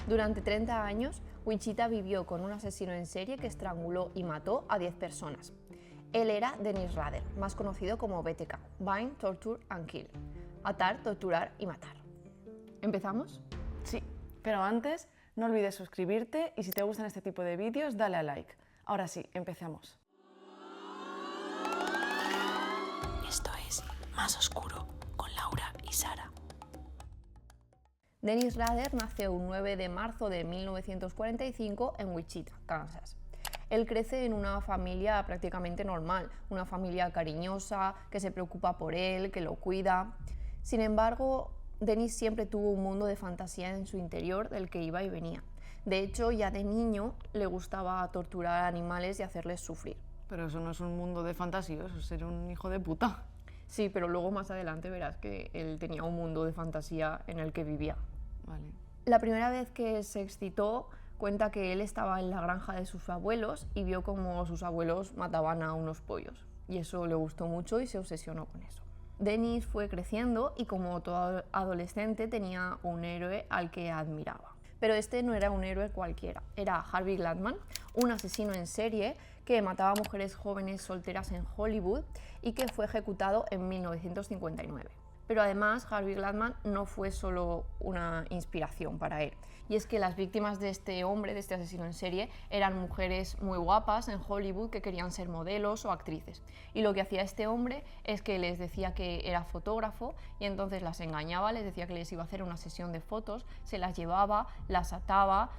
Durante 30 años, Wichita vivió con un asesino en serie que estranguló y mató a 10 personas. Él era Dennis Rader, más conocido como BTK, Bind, Torture and Kill. Atar, torturar y matar. ¿Empezamos? Sí, pero antes no olvides suscribirte y si te gustan este tipo de vídeos, dale a like. Ahora sí, empecemos. Esto es Más Oscuro con Laura y Sara. Dennis Rader nació un 9 de marzo de 1945 en Wichita, Kansas. Él crece en una familia prácticamente normal, una familia cariñosa, que se preocupa por él, que lo cuida. Sin embargo, Dennis siempre tuvo un mundo de fantasía en su interior del que iba y venía. De hecho, ya de niño le gustaba torturar animales y hacerles sufrir. Pero eso no es un mundo de fantasía, eso es ser un hijo de puta. Sí, pero luego más adelante verás que él tenía un mundo de fantasía en el que vivía. Vale. La primera vez que se excitó, cuenta que él estaba en la granja de sus abuelos y vio cómo sus abuelos mataban a unos pollos. Y eso le gustó mucho y se obsesionó con eso. Dennis fue creciendo y como todo adolescente tenía un héroe al que admiraba. Pero este no era un héroe cualquiera, era Harvey Gladman, un asesino en serie que mataba a mujeres jóvenes solteras en Hollywood y que fue ejecutado en 1959. Pero además Harvey Gladman no fue solo una inspiración para él, y es que las víctimas de este hombre, de este asesino en serie, eran mujeres muy guapas en Hollywood que querían ser modelos o actrices. Y lo que hacía este hombre es que les decía que era fotógrafo y entonces las engañaba, les decía que les iba a hacer una sesión de fotos, se las llevaba, las ataba,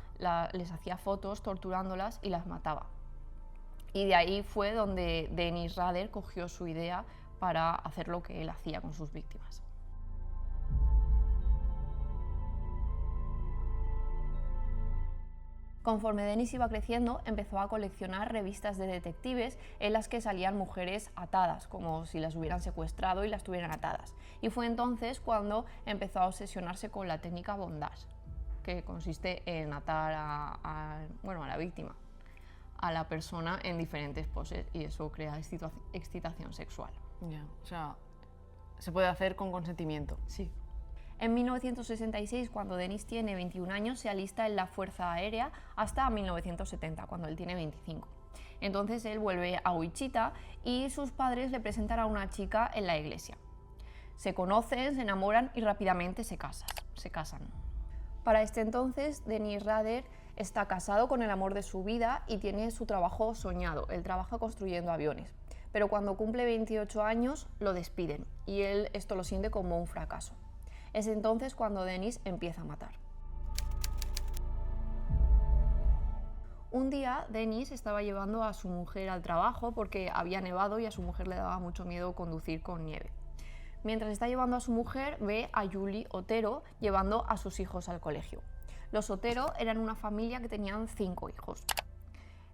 les hacía fotos torturándolas y las mataba. Y de ahí fue donde Dennis Rader cogió su idea para hacer lo que él hacía con sus víctimas. Conforme Dennis iba creciendo, empezó a coleccionar revistas de detectives en las que salían mujeres atadas, como si las hubieran secuestrado y las tuvieran atadas. Y fue entonces cuando empezó a obsesionarse con la técnica bondage, que consiste en atar a la víctima, a la persona en diferentes poses, y eso crea excitación sexual. Ya, o sea, se puede hacer con consentimiento. Sí. En 1966, cuando Dennis tiene 21 años, se alista en la Fuerza Aérea hasta 1970, cuando él tiene 25. Entonces él vuelve a Wichita y sus padres le presentan a una chica en la iglesia. Se conocen, se enamoran y rápidamente se casan. Para este entonces, Dennis Rader está casado con el amor de su vida y tiene su trabajo soñado. Él trabaja construyendo aviones. Pero cuando cumple 28 años lo despiden y él esto lo siente como un fracaso. Es entonces cuando Dennis empieza a matar. Un día Dennis estaba llevando a su mujer al trabajo porque había nevado y a su mujer le daba mucho miedo conducir con nieve. Mientras está llevando a su mujer, ve a Julie Otero llevando a sus hijos al colegio. Los Otero eran una familia que tenían 5 hijos.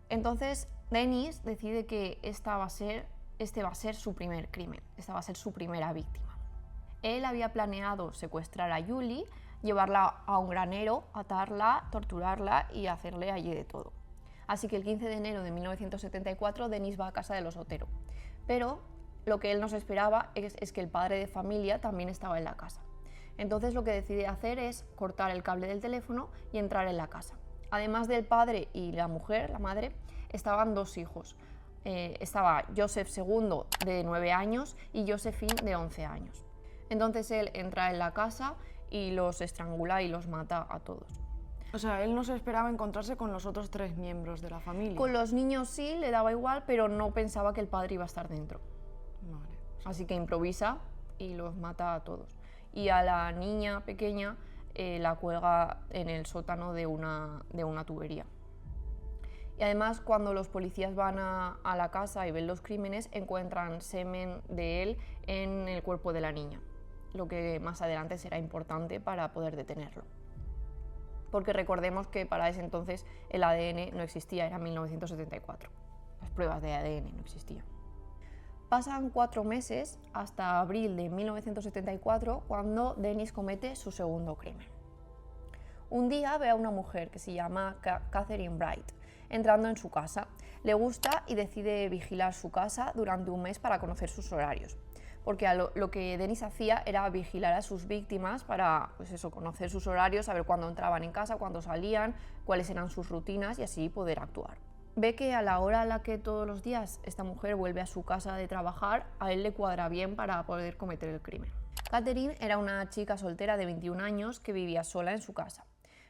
Entonces Dennis decide que este va a ser su primer crimen, esta va a ser su primera víctima. Él había planeado secuestrar a Julie, llevarla a un granero, atarla, torturarla y hacerle allí de todo. Así que el 15 de enero de 1974 Dennis va a casa de los Otero. Pero lo que él no se esperaba es que el padre de familia también estaba en la casa. Entonces lo que decide hacer es cortar el cable del teléfono y entrar en la casa. Además del padre y la mujer, la madre, estaban 2 hijos. Estaba Joseph II de 9 años y Josephine de 11 años. Entonces él entra en la casa y los estrangula y los mata a todos. O sea, él no se esperaba encontrarse con los otros 3 miembros de la familia. Con los niños sí, le daba igual, pero no pensaba que el padre iba a estar dentro. Vale. Así que improvisa y los mata a todos. Y a la niña pequeña la cuelga en el sótano de una tubería. Y además, cuando los policías van a la casa y ven los crímenes, encuentran semen de él en el cuerpo de la niña, lo que más adelante será importante para poder detenerlo. Porque recordemos que para ese entonces el ADN no existía, era 1974. Las pruebas de ADN no existían. Pasan 4 meses hasta abril de 1974, cuando Dennis comete su segundo crimen. Un día ve a una mujer que se llama Catherine Bright entrando en su casa. Le gusta y decide vigilar su casa durante un mes para conocer sus horarios. porque lo que Dennis hacía era vigilar a sus víctimas para, pues eso, conocer sus horarios, saber cuándo entraban en casa, cuándo salían, cuáles eran sus rutinas y así poder actuar. Ve que a la hora a la que todos los días esta mujer vuelve a su casa de trabajar, a él le cuadra bien para poder cometer el crimen. Catherine era una chica soltera de 21 años que vivía sola en su casa.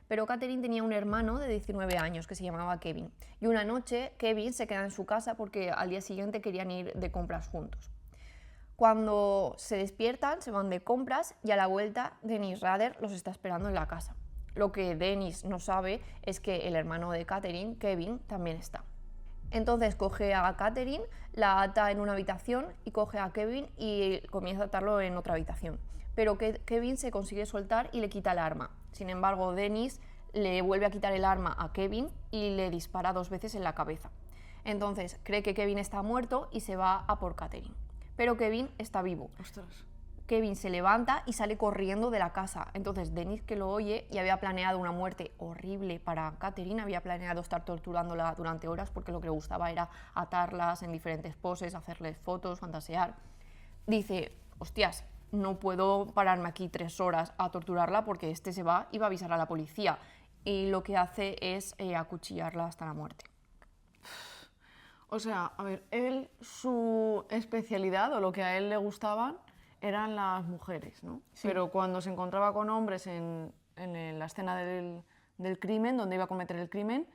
Pero Catherine tenía un hermano de 19 años que se llamaba Kevin. Y una noche Kevin se queda en su casa porque al día siguiente querían ir de compras juntos. Cuando se despiertan, se van de compras y a la vuelta Dennis Rader los está esperando en la casa. Lo que Dennis no sabe es que el hermano de Catherine, Kevin, también está. Entonces coge a Catherine, la ata en una habitación y coge a Kevin y comienza a atarlo en otra habitación. Pero Kevin se consigue soltar y le quita el arma. Sin embargo, Dennis le vuelve a quitar el arma a Kevin y le dispara 2 veces en la cabeza. Entonces cree que Kevin está muerto y se va a por Catherine. Pero Kevin está vivo. Ostras. Kevin se levanta y sale corriendo de la casa. Entonces Dennis, que lo oye, y había planeado una muerte horrible para Catherine, había planeado estar torturándola durante horas porque lo que le gustaba era atarlas en diferentes poses, hacerles fotos, fantasear. Dice, hostias, no puedo pararme aquí 3 horas a torturarla porque este se va y va a avisar a la policía. Y lo que hace es acuchillarla hasta la muerte. O sea, a ver, él, su especialidad o lo que a él le gustaban eran las mujeres, ¿no? Sí. Pero cuando se encontraba con hombres en la escena del crimen, donde iba a cometer el crimen,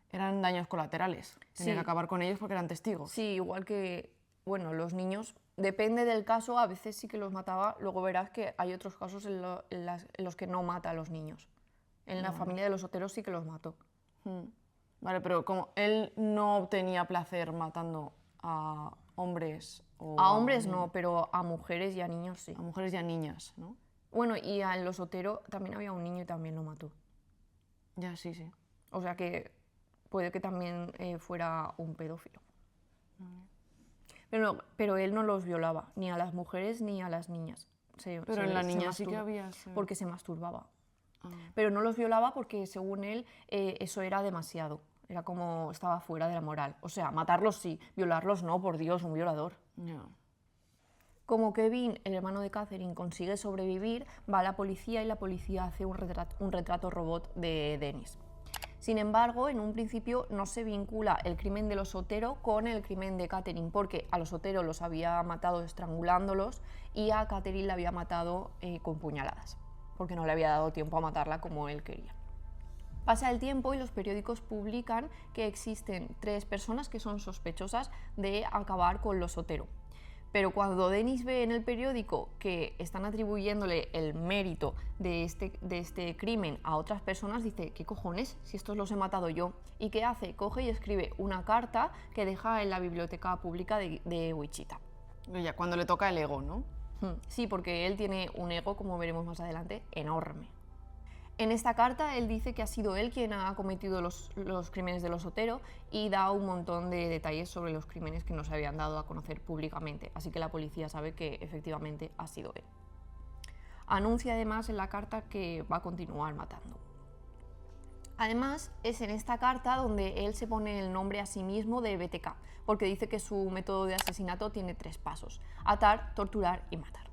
eran daños colaterales. Tenía Sí. que acabar con ellos porque eran testigos. Sí, igual que, bueno, los niños, depende del caso, a veces sí que los mataba, luego verás que hay otros casos en los que no mata a los niños. En la familia de los Otero sí que los mató. Vale, pero como él no obtenía placer matando a hombres o A hombres no, pero a mujeres y a niños sí. a mujeres y a niñas, ¿no? Bueno, y a los Otero también había un niño y también lo mató. Ya, sí, sí. O sea que puede que también fuera un pedófilo. Pero él no los violaba, ni a las mujeres ni a las niñas. Pero en la niña sí que había... Porque se masturbaba. Ah. Pero no los violaba porque, según él, eso era demasiado. Era como estaba fuera de la moral. O sea, matarlos sí, violarlos no, por Dios, un violador. Ya. Como Kevin, el hermano de Catherine, consigue sobrevivir, va a la policía y la policía hace un retrato robot de Dennis. Sin embargo, en un principio no se vincula el crimen de los Otero con el crimen de Catherine, porque a los Otero los había matado estrangulándolos y a Catherine la había matado con puñaladas, porque no le había dado tiempo a matarla como él quería. Pasa el tiempo y los periódicos publican que existen 3 personas que son sospechosas de acabar con los Otero. Pero cuando Dennis ve en el periódico que están atribuyéndole el mérito de este crimen a otras personas, dice, ¿qué cojones? Si estos los he matado yo. ¿Y qué hace? Coge y escribe una carta que deja en la biblioteca pública de Wichita. Ya, cuando le toca el ego, ¿no? Sí, porque él tiene un ego, como veremos más adelante, enorme. En esta carta él dice que ha sido él quien ha cometido los crímenes de los Otero y da un montón de detalles sobre los crímenes que no se habían dado a conocer públicamente, así que la policía sabe que efectivamente ha sido él. Anuncia además en la carta que va a continuar matando. Además, es en esta carta donde él se pone el nombre a sí mismo de BTK, porque dice que su método de asesinato tiene 3 pasos: atar, torturar y matar.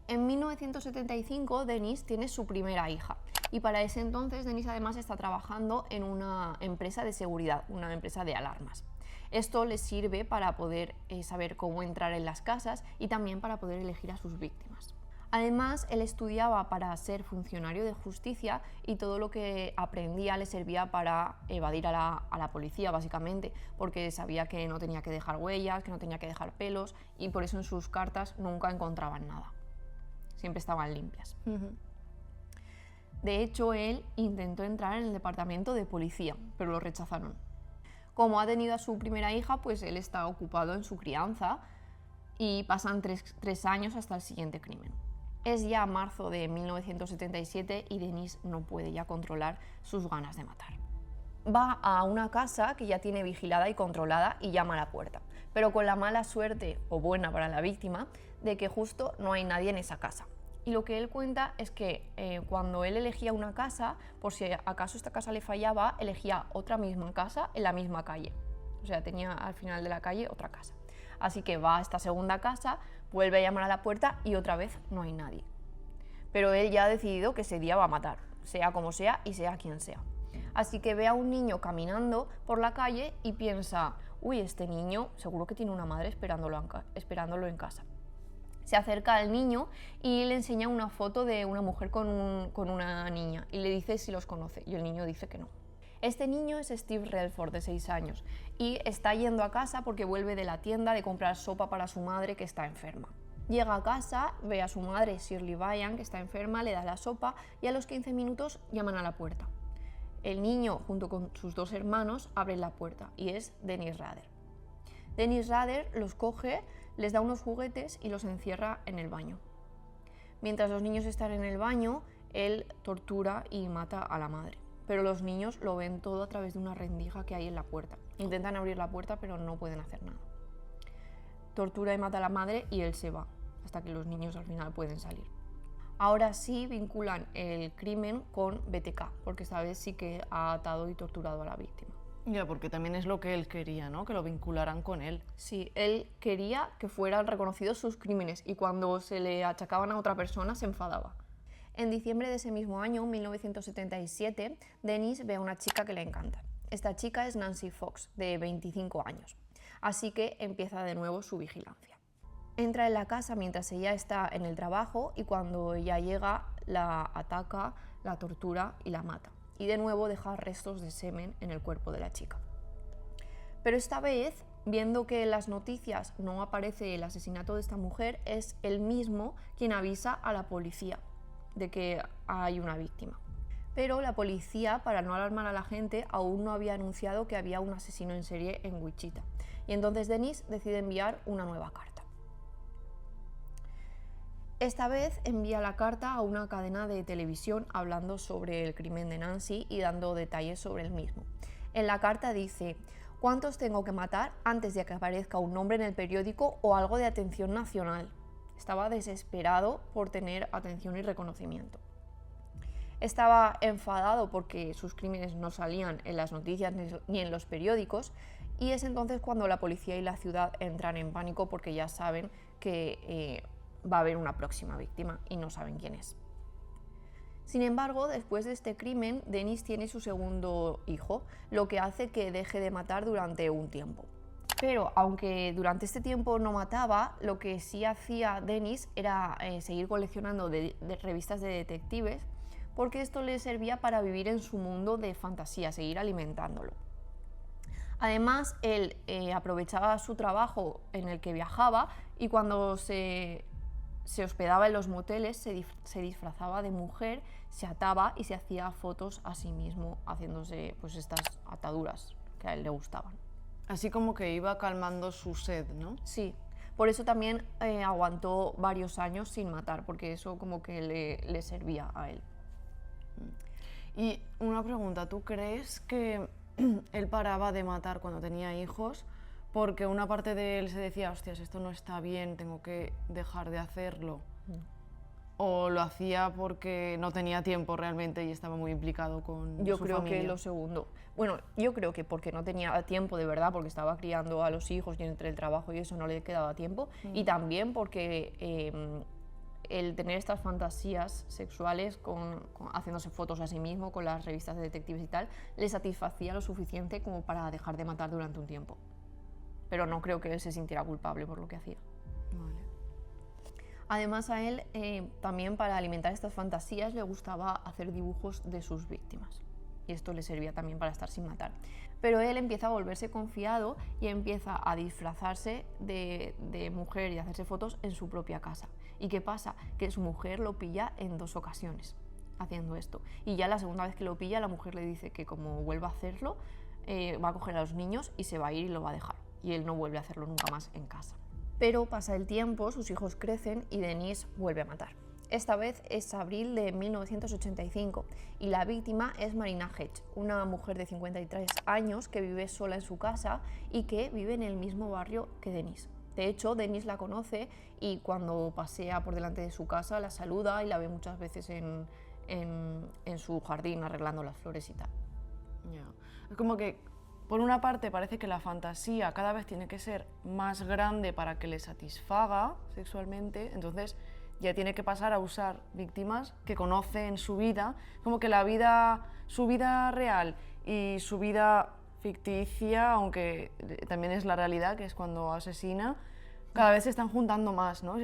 En 1975, Dennis tiene su primera hija y para ese entonces Dennis además está trabajando en una empresa de seguridad, una empresa de alarmas. Esto le sirve para poder saber cómo entrar en las casas y también para poder elegir a sus víctimas. Además, él estudiaba para ser funcionario de justicia y todo lo que aprendía le servía para evadir a la policía, básicamente, porque sabía que no tenía que dejar huellas, que no tenía que dejar pelos y por eso en sus cartas nunca encontraban nada. Siempre estaban limpias. De hecho, él intentó entrar en el departamento de policía, pero lo rechazaron. Como ha tenido a su primera hija, pues él está ocupado en su crianza y pasan 3 años hasta el siguiente crimen. Es ya marzo de 1977 y Dennis no puede ya controlar sus ganas de matar. Va a una casa que ya tiene vigilada y controlada y llama a la puerta, pero con la mala suerte, o buena para la víctima, de que justo no hay nadie en esa casa. Y lo que él cuenta es que cuando él elegía una casa, por si acaso esta casa le fallaba, elegía otra misma casa en la misma calle. O sea, tenía al final de la calle otra casa. Así que va a esta segunda casa, Vuelve a llamar a la puerta y otra vez no hay nadie. Pero él ya ha decidido que ese día va a matar, sea como sea y sea quien sea. Así que ve a un niño caminando por la calle y piensa, uy, este niño seguro que tiene una madre esperándolo en casa. Se acerca al niño y le enseña una foto de una mujer con una niña y le dice si los conoce y el niño dice que no. Este niño es Steve Redford, de 6 años, y está yendo a casa porque vuelve de la tienda de comprar sopa para su madre que está enferma. Llega a casa, ve a su madre Shirley Bryan, que está enferma, le da la sopa y a los 15 minutos llaman a la puerta. El niño, junto con sus 2 hermanos, abren la puerta y es Dennis Rader. Dennis Rader los coge, les da unos juguetes y los encierra en el baño. Mientras los niños están en el baño, él tortura y mata a la madre. Pero los niños lo ven todo a través de una rendija que hay en la puerta. Intentan abrir la puerta, pero no pueden hacer nada. Tortura y mata a la madre y él se va, hasta que los niños al final pueden salir. Ahora sí vinculan el crimen con BTK, porque esta vez sí que ha atado y torturado a la víctima. Ya, porque también es lo que él quería, ¿no? Que lo vincularan con él. Sí, él quería que fueran reconocidos sus crímenes y cuando se le achacaban a otra persona se enfadaba. En diciembre de ese mismo año, 1977, Dennis ve a una chica que le encanta. Esta chica es Nancy Fox, de 25 años. Así que empieza de nuevo su vigilancia. Entra en la casa mientras ella está en el trabajo y cuando ella llega la ataca, la tortura y la mata. Y de nuevo deja restos de semen en el cuerpo de la chica. Pero esta vez, viendo que en las noticias no aparece el asesinato de esta mujer, es él mismo quien avisa a la policía de que hay una víctima. Pero la policía, para no alarmar a la gente, aún no había anunciado que había un asesino en serie en Wichita. Y entonces Dennis decide enviar una nueva carta. Esta vez envía la carta a una cadena de televisión hablando sobre el crimen de Nancy y dando detalles sobre el mismo. En la carta dice: ¿cuántos tengo que matar antes de que aparezca un nombre en el periódico o algo de atención nacional? Estaba desesperado por tener atención y reconocimiento. Estaba enfadado porque sus crímenes no salían en las noticias ni en los periódicos y es entonces cuando la policía y la ciudad entran en pánico porque ya saben que va a haber una próxima víctima y no saben quién es. Sin embargo, después de este crimen, Dennis tiene su segundo hijo, lo que hace que deje de matar durante un tiempo. Pero aunque durante este tiempo no mataba, lo que sí hacía Dennis era seguir coleccionando de revistas de detectives, porque esto le servía para vivir en su mundo de fantasía, seguir alimentándolo. Además, él aprovechaba su trabajo en el que viajaba y cuando se hospedaba en los moteles se disfrazaba de mujer, se ataba y se hacía fotos a sí mismo haciéndose pues estas ataduras que a él le gustaban. Así como que iba calmando su sed, ¿no? Sí, por eso también aguantó varios años sin matar, porque eso como que le servía a él. Y una pregunta, ¿tú crees que él paraba de matar cuando tenía hijos porque una parte de él se decía, hostias, esto no está bien, tengo que dejar de hacerlo? ¿O lo hacía porque no tenía tiempo realmente y estaba muy implicado con Yo su creo familia? que lo segundo. Bueno, yo creo que porque no tenía tiempo de verdad, porque estaba criando a los hijos y entre el trabajo y eso no le quedaba tiempo, y también porque el tener estas fantasías sexuales haciéndose fotos a sí mismo con las revistas de detectives y tal, le satisfacía lo suficiente como para dejar de matar durante un tiempo. Pero no creo que él se sintiera culpable por lo que hacía. Vale. Además a él también para alimentar estas fantasías le gustaba hacer dibujos de sus víctimas y esto le servía también para estar sin matar. Pero él empieza a volverse confiado y empieza a disfrazarse de mujer y a hacerse fotos en su propia casa. ¿Y qué pasa? Que su mujer lo pilla en 2 ocasiones haciendo esto y ya la segunda vez que lo pilla la mujer le dice que como vuelva a hacerlo va a coger a los niños y se va a ir y lo va a dejar y él no vuelve a hacerlo nunca más en casa. Pero pasa el tiempo, sus hijos crecen y Dennis vuelve a matar. Esta vez es abril de 1985 y la víctima es Marina Hedge, una mujer de 53 años que vive sola en su casa y que vive en el mismo barrio que Dennis. De hecho, Dennis la conoce y cuando pasea por delante de su casa la saluda y la ve muchas veces en su jardín arreglando las flores y tal. Ya. Es como que por una parte parece que la fantasía cada vez tiene que ser más grande para que le satisfaga sexualmente, entonces ya tiene que pasar a usar víctimas que conoce en su vida, como que su vida real y su vida ficticia, aunque también es la realidad, que es cuando asesina, cada vez se están juntando más, ¿no?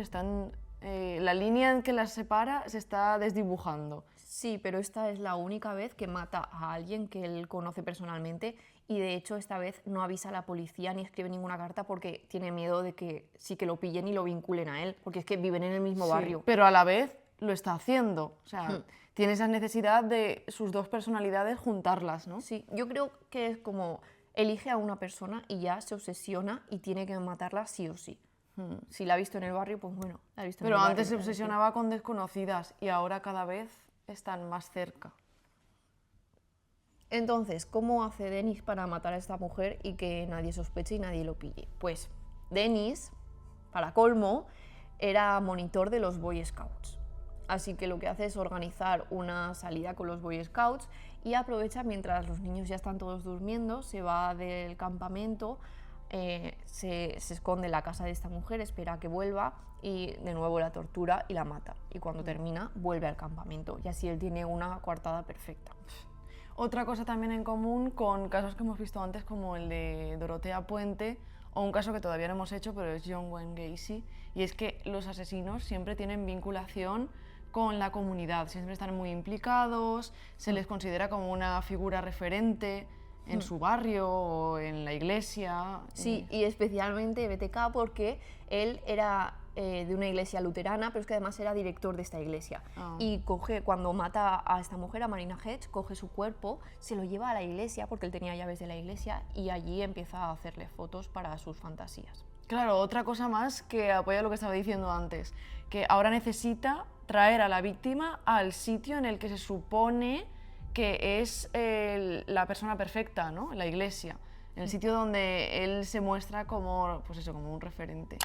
La línea en que las separa se está desdibujando. Sí, pero esta es la única vez que mata a alguien que él conoce personalmente y de hecho esta vez no avisa a la policía ni escribe ninguna carta porque tiene miedo de que sí que lo pillen y lo vinculen a él, porque es que viven en el mismo barrio. Pero a la vez lo está haciendo, o sea, tiene esa necesidad de sus dos personalidades juntarlas, ¿no? Sí, yo creo que es como elige a una persona y ya se obsesiona y tiene que matarla sí o sí. Si la ha visto en el barrio, pues bueno, la ha visto en el Pero barrio. antes se obsesionaba con desconocidas y ahora cada vez están más cerca. Entonces, ¿cómo hace Dennis para matar a esta mujer y que nadie sospeche y nadie lo pille? Pues Dennis, para colmo, era monitor de los Boy Scouts. Así que lo que hace es organizar una salida con los Boy Scouts y aprovecha mientras los niños ya están todos durmiendo, se va del campamento, se esconde en la casa de esta mujer, espera a que vuelva y de nuevo la tortura y la mata. Y cuando termina, vuelve al campamento y así él tiene una coartada perfecta. Otra cosa también en común con casos que hemos visto antes, como el de Dorotea Puente, o un caso que todavía no hemos hecho, pero es John Wayne Gacy, y es que los asesinos siempre tienen vinculación con la comunidad, siempre están muy implicados, se les considera como una figura referente en su barrio o en la iglesia. Sí, y especialmente BTK porque él era de una iglesia luterana, pero es que además era director de esta iglesia. Y cuando mata a esta mujer, a Marina Hedge, coge su cuerpo, se lo lleva a la iglesia porque él tenía llaves de la iglesia y allí empieza a hacerle fotos para sus fantasías. Claro, otra cosa más que apoya lo que estaba diciendo antes, que ahora necesita traer a la víctima al sitio en el que se supone que es la persona perfecta, ¿no? La iglesia, en el sitio donde él se muestra como, pues eso, como un referente.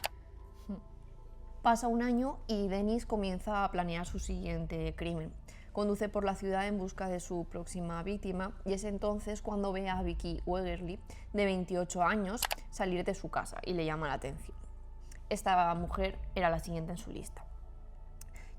Pasa un año y Dennis comienza a planear su siguiente crimen. Conduce por la ciudad en busca de su próxima víctima y es entonces cuando ve a Vicky Wegerly, de 28 años, salir de su casa y le llama la atención. Esta mujer era la siguiente en su lista.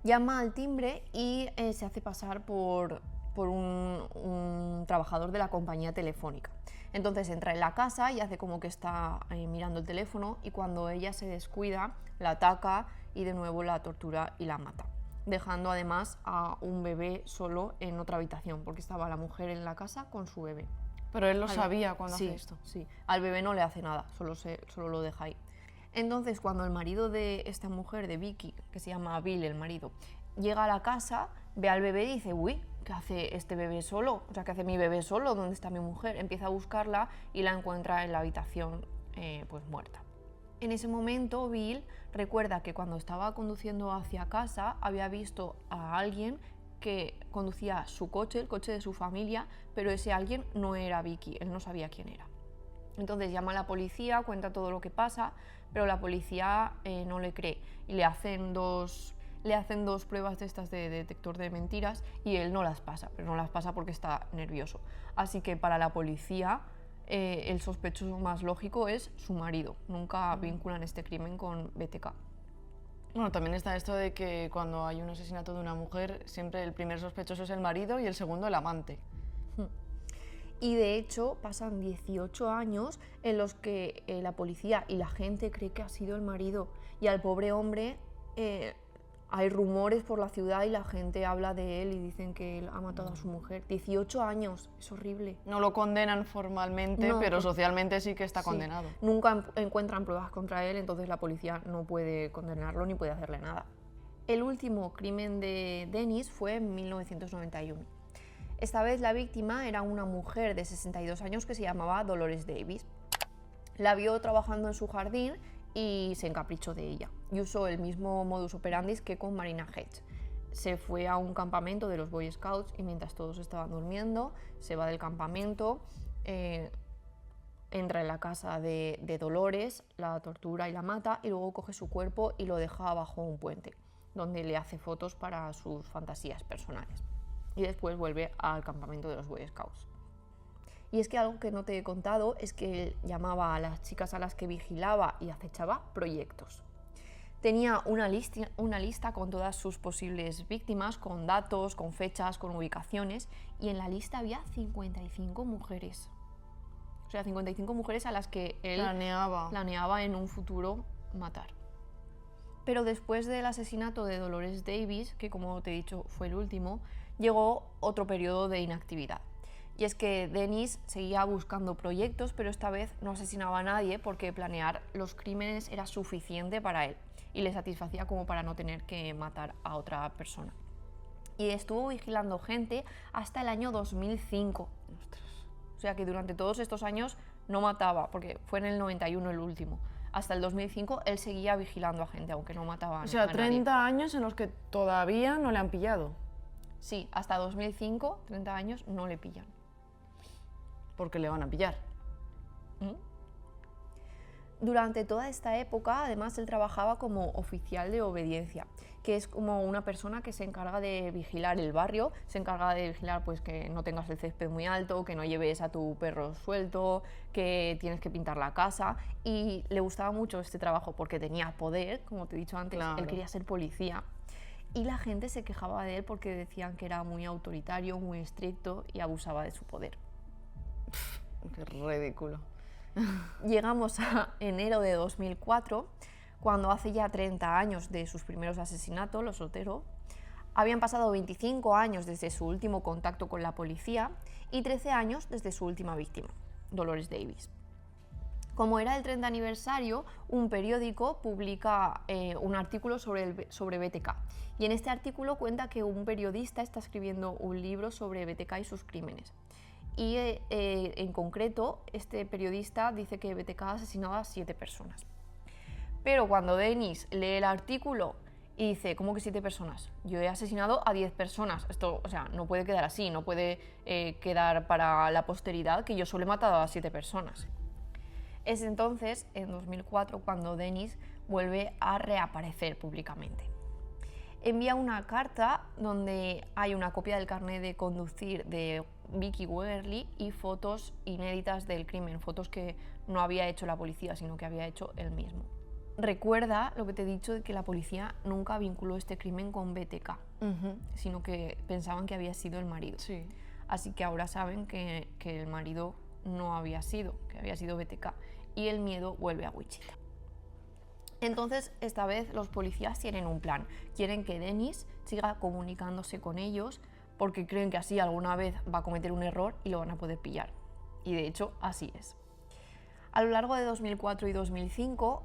Llama al timbre y se hace pasar por un trabajador de la compañía telefónica. Entonces entra en la casa y hace como que está mirando el teléfono y cuando ella se descuida, la ataca y de nuevo la tortura y la mata, dejando además a un bebé solo en otra habitación, porque estaba la mujer en la casa con su bebé. Pero él lo sabía cuando hace esto. Sí, al bebé no le hace nada, solo lo deja ahí. Entonces, cuando el marido de esta mujer, de Vicky, que se llama Bill, el marido, llega a la casa, ve al bebé y dice, uy, ¿qué hace este bebé solo? O sea, ¿qué hace mi bebé solo? ¿Dónde está mi mujer? Empieza a buscarla y la encuentra en la habitación, pues muerta. En ese momento, Bill recuerda que cuando estaba conduciendo hacia casa había visto a alguien que conducía su coche, el coche de su familia, pero ese alguien no era Vicky, él no sabía quién era. Entonces llama a la policía, cuenta todo lo que pasa, pero la policía no le cree y le hacen dos pruebas de estas de detector de mentiras y él no las pasa, pero no las pasa porque está nervioso. Así que para la policía el sospechoso más lógico es su marido. Nunca vinculan este crimen con BTK. Bueno, también está esto de que cuando hay un asesinato de una mujer, siempre el primer sospechoso es el marido y el segundo el amante. Y de hecho pasan 18 años en los que la policía y la gente cree que ha sido el marido y al pobre hombre hay rumores por la ciudad y la gente habla de él y dicen que él ha matado a su mujer. 18 años, es horrible. No lo condenan formalmente, No, pero socialmente sí que está sí, condenado. Nunca encuentran pruebas contra él, entonces la policía no puede condenarlo ni puede hacerle nada. El último crimen de Dennis fue en 1991. Esta vez la víctima era una mujer de 62 años que se llamaba Dolores Davis. La vio trabajando en su jardín y se encaprichó de ella y usó el mismo modus operandi que con Marina Hedge. Se fue a un campamento de los Boy Scouts y mientras todos estaban durmiendo se va del campamento, entra en la casa de Dolores, la tortura y la mata y luego coge su cuerpo y lo deja bajo un puente donde le hace fotos para sus fantasías personales y después vuelve al campamento de los Boy Scouts. Y es que algo que no te he contado es que él llamaba a las chicas a las que vigilaba y acechaba proyectos. Tenía una lista con todas sus posibles víctimas, con datos, con fechas, con ubicaciones, y en la lista había 55 mujeres. O sea, 55 mujeres a las que él planeaba en un futuro matar. Pero después del asesinato de Dolores Davis, que como te he dicho fue el último, llegó otro periodo de inactividad. Y es que Dennis seguía buscando proyectos, pero esta vez no asesinaba a nadie porque planear los crímenes era suficiente para él y le satisfacía como para no tener que matar a otra persona. Y estuvo vigilando gente hasta el año 2005. O sea que durante todos estos años no mataba, porque fue en el 91 el último. Hasta el 2005 él seguía vigilando a gente, aunque no mataba a nadie. O sea, 30 años en los que todavía no le han pillado. Sí, hasta 2005, 30 años, no le pillan. Porque le van a pillar. Durante toda esta época, además, él trabajaba como oficial de obediencia, que es como una persona que se encarga de vigilar el barrio, se encarga de vigilar pues, que no tengas el césped muy alto, que no lleves a tu perro suelto, que tienes que pintar la casa, y le gustaba mucho este trabajo porque tenía poder, como te he dicho antes, Claro. Él quería ser policía, y la gente se quejaba de él porque decían que era muy autoritario, muy estricto y abusaba de su poder. Qué ridículo. Llegamos a enero de 2004, cuando hace ya 30 años de sus primeros asesinatos, los Otero. Habían pasado 25 años desde su último contacto con la policía y 13 años desde su última víctima, Dolores Davis. Como era el 30 aniversario, un periódico publica un artículo sobre BTK. Y en este artículo cuenta que un periodista está escribiendo un libro sobre BTK y sus crímenes. Y en concreto, este periodista dice que BTK ha asesinado a 7 personas. Pero cuando Dennis lee el artículo y dice, ¿cómo que 7 personas? Yo he asesinado a 10 personas. Esto, o sea, no puede quedar así, no puede quedar para la posteridad que yo solo he matado a 7 personas. Es entonces, en 2004, cuando Dennis vuelve a reaparecer públicamente. Envía una carta donde hay una copia del carnet de conducir de Vicky Wegerle y fotos inéditas del crimen, fotos que no había hecho la policía, sino que había hecho él mismo. Recuerda lo que te he dicho de que la policía nunca vinculó este crimen con BTK, sino que pensaban que había sido el marido. Sí. Así que ahora saben que el marido no había sido, que había sido BTK, y el miedo vuelve a Wichita. Entonces, esta vez los policías tienen un plan. Quieren que Dennis siga comunicándose con ellos porque creen que así alguna vez va a cometer un error y lo van a poder pillar. Y de hecho, así es. A lo largo de 2004 y 2005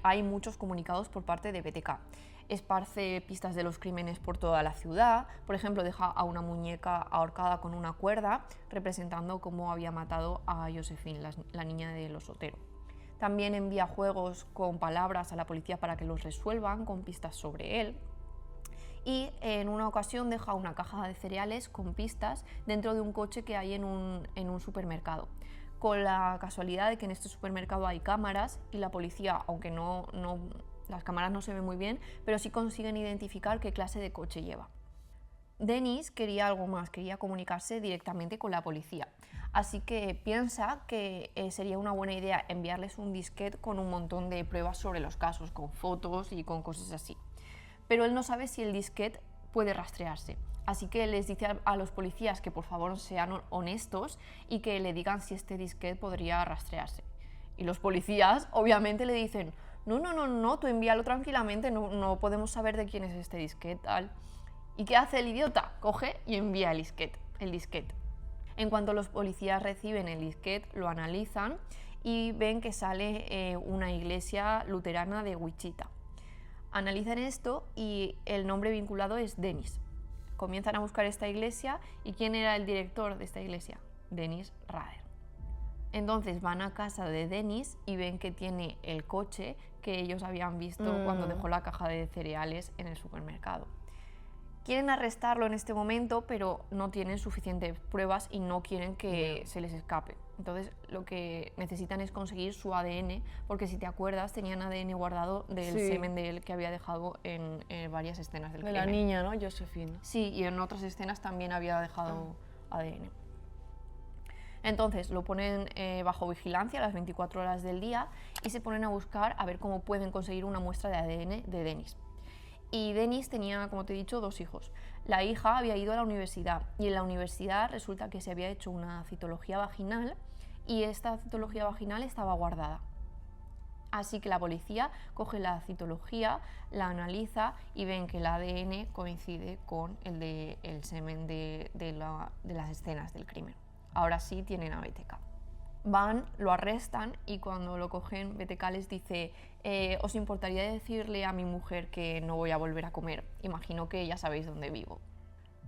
hay muchos comunicados por parte de BTK. Esparce pistas de los crímenes por toda la ciudad. Por ejemplo, deja a una muñeca ahorcada con una cuerda, representando cómo había matado a Josephine, la niña de los Otero. También envía juegos con palabras a la policía para que los resuelvan, con pistas sobre él. Y en una ocasión deja una caja de cereales con pistas dentro de un coche que hay en un supermercado, con la casualidad de que en este supermercado hay cámaras y la policía, aunque las cámaras no se ven muy bien, pero sí consiguen identificar qué clase de coche lleva. Dennis quería algo más, quería comunicarse directamente con la policía, así que piensa que sería una buena idea enviarles un disquete con un montón de pruebas sobre los casos, con fotos y con cosas así. Pero él no sabe si el disquete puede rastrearse, así que les dice a los policías que por favor sean honestos y que le digan si este disquete podría rastrearse. Y los policías obviamente le dicen, no, tú envíalo tranquilamente, no podemos saber de quién es este disquete, tal. ¿Y qué hace el idiota? Coge y envía el disquete. En cuanto los policías reciben el disquete, lo analizan y ven que sale una iglesia luterana de Wichita. Analizan esto y el nombre vinculado es Dennis. Comienzan a buscar esta iglesia y ¿quién era el director de esta iglesia? Dennis Rader. Entonces van a casa de Dennis y ven que tiene el coche que ellos habían visto cuando dejó la caja de cereales en el supermercado. Quieren arrestarlo en este momento, pero no tienen suficientes pruebas y no quieren que se les escape. Entonces lo que necesitan es conseguir su ADN, porque si te acuerdas tenían ADN guardado del semen de él que había dejado en varias escenas del crimen. De la niña, ¿no? Josephine. Sí, y en otras escenas también había dejado ADN. Entonces lo ponen bajo vigilancia las 24 horas del día y se ponen a buscar a ver cómo pueden conseguir una muestra de ADN de Denis. Y Denis tenía, como te he dicho, 2 hijos. La hija había ido a la universidad y en la universidad resulta que se había hecho una citología vaginal y esta citología vaginal estaba guardada. Así que la policía coge la citología, la analiza y ven que el ADN coincide con el del semen de las escenas del crimen. Ahora sí tienen a BTK. Van, lo arrestan y cuando lo cogen, BTK les dice: ¿os importaría decirle a mi mujer que no voy a volver a comer? Imagino que ya sabéis dónde vivo.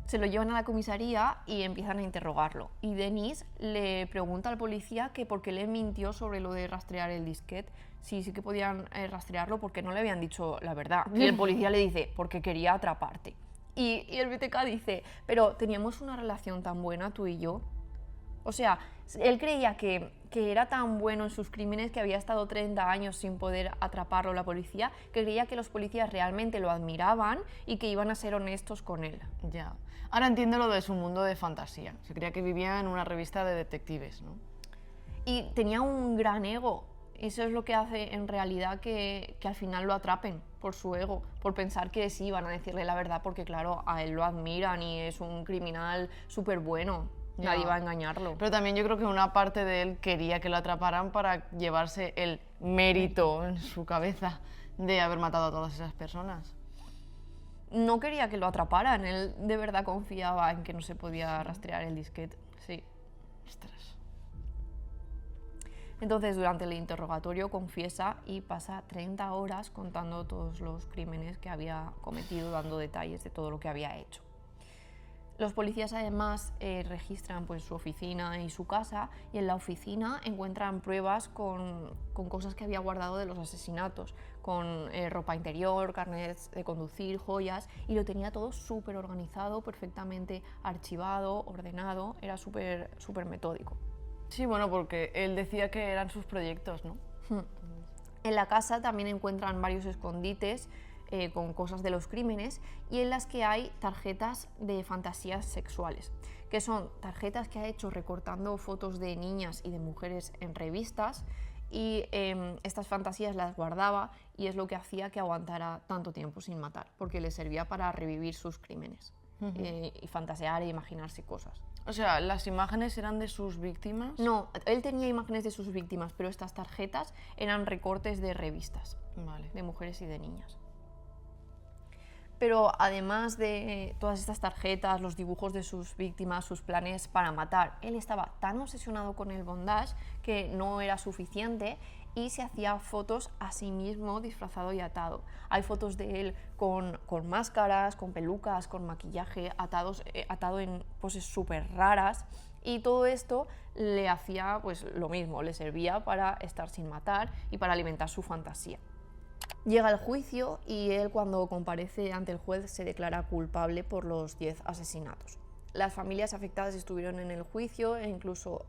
Se lo llevan a la comisaría y empiezan a interrogarlo. Y Denis le pregunta al policía que por qué le mintió sobre lo de rastrear el disquete. Sí que podían rastrearlo porque no le habían dicho la verdad. Y el policía le dice: porque quería atraparte. Y el BTK dice: pero teníamos una relación tan buena tú y yo. O sea, él creía que era tan bueno en sus crímenes, que había estado 30 años sin poder atraparlo la policía, que creía que los policías realmente lo admiraban y que iban a ser honestos con él. Ya. Ahora entiendo lo de su mundo de fantasía. Se creía que vivía en una revista de detectives, ¿no? Y tenía un gran ego. Eso es lo que hace en realidad que al final lo atrapen, por su ego, por pensar que sí van a decirle la verdad, porque claro, a él lo admiran y es un criminal súper bueno. Ya. Nadie va a engañarlo. Pero también yo creo que una parte de él quería que lo atraparan para llevarse el mérito en su cabeza de haber matado a todas esas personas. No quería que lo atraparan, él de verdad confiaba en que no se podía rastrear el disquete. Sí. Ostras. Entonces, durante el interrogatorio confiesa y pasa 30 horas contando todos los crímenes que había cometido, dando detalles de todo lo que había hecho. Los policías además registran pues, su oficina y su casa, y en la oficina encuentran pruebas con cosas que había guardado de los asesinatos, con ropa interior, carnets de conducir, joyas, y lo tenía todo súper organizado, perfectamente archivado, ordenado, era súper metódico. Sí, bueno, porque él decía que eran sus proyectos, ¿no? En la casa también encuentran varios escondites con cosas de los crímenes y en las que hay tarjetas de fantasías sexuales, que son tarjetas que ha hecho recortando fotos de niñas y de mujeres en revistas, y estas fantasías las guardaba y es lo que hacía que aguantara tanto tiempo sin matar, porque le servía para revivir sus crímenes y fantasear e imaginarse cosas. O sea, ¿las imágenes eran de sus víctimas? No, él tenía imágenes de sus víctimas, pero estas tarjetas eran recortes de revistas, Vale. de mujeres y de niñas. Pero además de todas estas tarjetas, los dibujos de sus víctimas, sus planes para matar, él estaba tan obsesionado con el bondage que no era suficiente y se hacía fotos a sí mismo disfrazado y atado. Hay fotos de él con máscaras, con pelucas, con maquillaje, atado en poses súper raras, y todo esto le hacía pues, lo mismo, le servía para estar sin matar y para alimentar su fantasía. Llega el juicio y él, cuando comparece ante el juez, se declara culpable por los 10 asesinatos. Las familias afectadas estuvieron en el juicio e incluso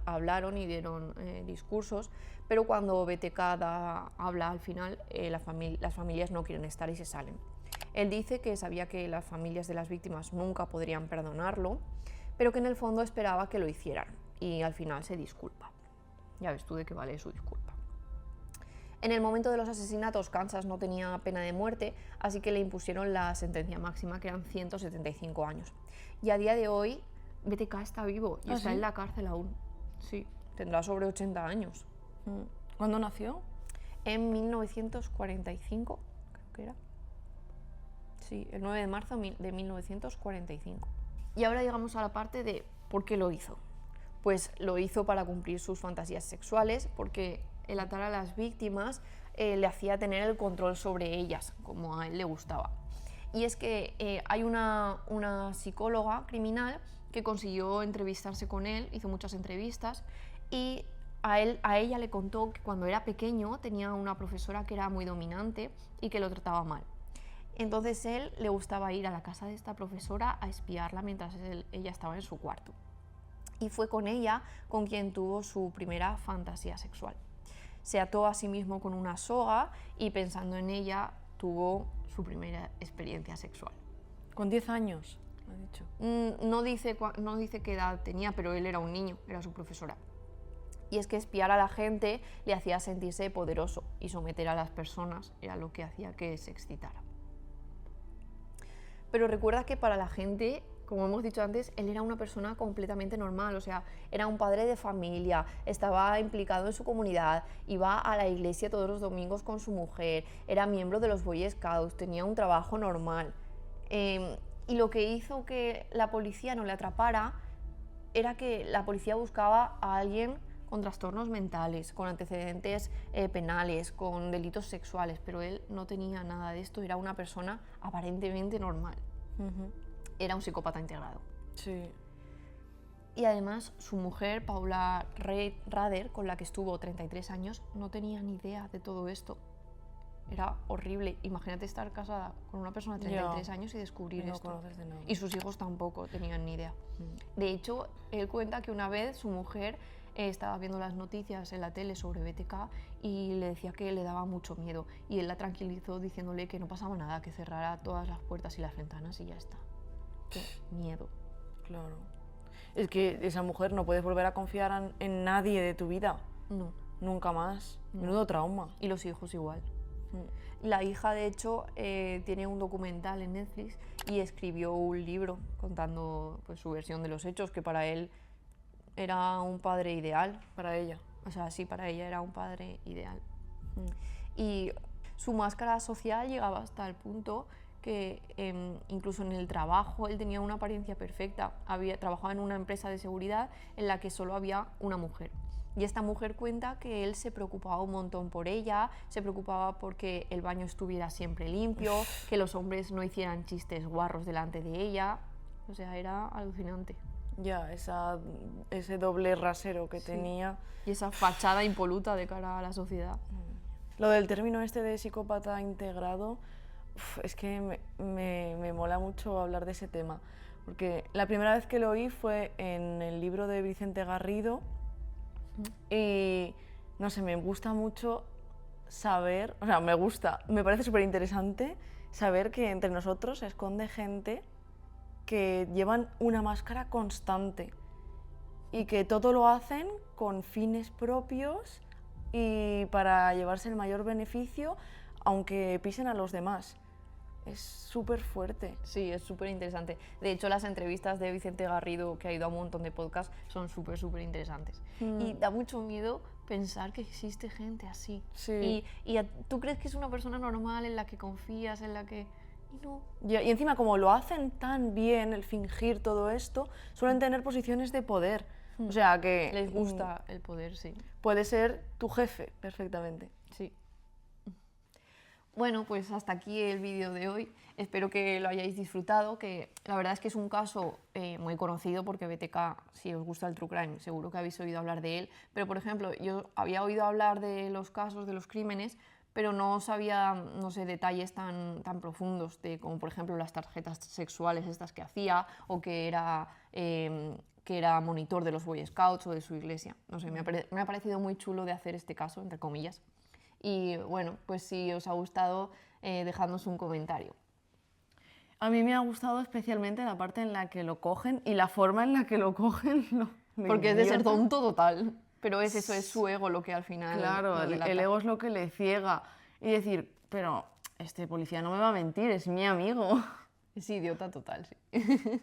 hablaron y dieron discursos, pero cuando BTK habla al final, las familias no quieren estar y se salen. Él dice que sabía que las familias de las víctimas nunca podrían perdonarlo, pero que en el fondo esperaba que lo hicieran, y al final se disculpa. Ya ves tú de qué vale su disculpa. En el momento de los asesinatos, Kansas no tenía pena de muerte, así que le impusieron la sentencia máxima, que eran 175 años. Y a día de hoy, BTK está vivo y está en la cárcel aún. Sí, tendrá sobre 80 años. ¿Cuándo nació? En 1945, creo que era. Sí, el 9 de marzo de 1945. Y ahora llegamos a la parte de por qué lo hizo. Pues lo hizo para cumplir sus fantasías sexuales, porque el atar a las víctimas le hacía tener el control sobre ellas, como a él le gustaba. Y es que hay una psicóloga criminal que consiguió entrevistarse con él, hizo muchas entrevistas, y a ella le contó que cuando era pequeño tenía una profesora que era muy dominante y que lo trataba mal. Entonces él le gustaba ir a la casa de esta profesora a espiarla mientras ella estaba en su cuarto. Y fue con ella con quien tuvo su primera fantasía sexual. Se ató a sí mismo con una soga y, pensando en ella, tuvo su primera experiencia sexual. ¿Con 10 años? ha dicho. No dice, no dice qué edad tenía, pero él era un niño, era su profesora. Y es que espiar a la gente le hacía sentirse poderoso y someter a las personas era lo que hacía que se excitara. Pero recuerda que para la gente, como hemos dicho antes, él era una persona completamente normal, o sea, era un padre de familia, estaba implicado en su comunidad, iba a la iglesia todos los domingos con su mujer, era miembro de los Boy Scouts, tenía un trabajo normal. Y lo que hizo que la policía no le atrapara era que la policía buscaba a alguien con trastornos mentales, con antecedentes penales, con delitos sexuales, pero él no tenía nada de esto, era una persona aparentemente normal. Era un psicópata integrado. Sí. Y además su mujer, Paula Rader, con la que estuvo 33 años, no tenía ni idea de todo esto. Era horrible. Imagínate estar casada con una persona de 33 años y descubrir no esto. conoces de nada. Y sus hijos tampoco tenían ni idea. De hecho, él cuenta que una vez su mujer estaba viendo las noticias en la tele sobre BTK y le decía que le daba mucho miedo. Y él la tranquilizó diciéndole que no pasaba nada, que cerrara todas las puertas y las ventanas y ya está. Qué miedo. Claro. Es que esa mujer no puedes volver a confiar en nadie de tu vida. No. Nunca más. No. Menudo trauma. Y los hijos igual. La hija, de hecho, tiene un documental en Netflix y escribió un libro contando pues, su versión de los hechos, que para él era un padre ideal. Para ella. O sea, sí, para ella era un padre ideal. Y su máscara social llegaba hasta el punto que incluso en el trabajo él tenía una apariencia perfecta. Trabajaba en una empresa de seguridad en la que solo había una mujer. Y esta mujer cuenta que él se preocupaba un montón por ella, se preocupaba porque el baño estuviera siempre limpio, que los hombres no hicieran chistes guarros delante de ella. O sea, era alucinante. Ya, ese doble rasero que tenía. Y esa fachada impoluta de cara a la sociedad. Lo del término este de psicópata integrado, es que me mola mucho hablar de ese tema. Porque la primera vez que lo oí fue en el libro de Vicente Garrido. Y no sé, me gusta mucho saber, o sea, me parece súper interesante saber que entre nosotros se esconde gente que llevan una máscara constante y que todo lo hacen con fines propios y para llevarse el mayor beneficio, aunque pisen a los demás. Es súper fuerte. Sí, es súper interesante. De hecho, las entrevistas de Vicente Garrido, que ha ido a un montón de podcasts, son súper interesantes. Y da mucho miedo pensar que existe gente así. Sí. Y tú crees que es una persona normal en la que confías, en la que... Y no. Y encima, como lo hacen tan bien, el fingir todo esto, suelen tener posiciones de poder. O sea que... Les gusta el poder, sí. Puede ser tu jefe, perfectamente. Sí. Bueno, pues hasta aquí el vídeo de hoy. Espero que lo hayáis disfrutado, que la verdad es que es un caso muy conocido porque BTK, si os gusta el True Crime, seguro que habéis oído hablar de él. Pero, por ejemplo, yo había oído hablar de los casos, de los crímenes, pero no sabía, no sé, detalles tan profundos, de como por ejemplo las tarjetas sexuales estas que hacía, o que era monitor de los Boy Scouts o de su iglesia. No sé, me ha parecido muy chulo de hacer este caso, entre comillas. Y bueno, pues si os ha gustado, dejadnos un comentario. A mí me ha gustado especialmente la parte en la que lo cogen y la forma en la que lo cogen. Porque es de ser tonto total, pero es eso, es su ego lo que al final... Claro, el ego es lo que le ciega. Y decir, pero este policía no me va a mentir, es mi amigo. Es idiota total, sí.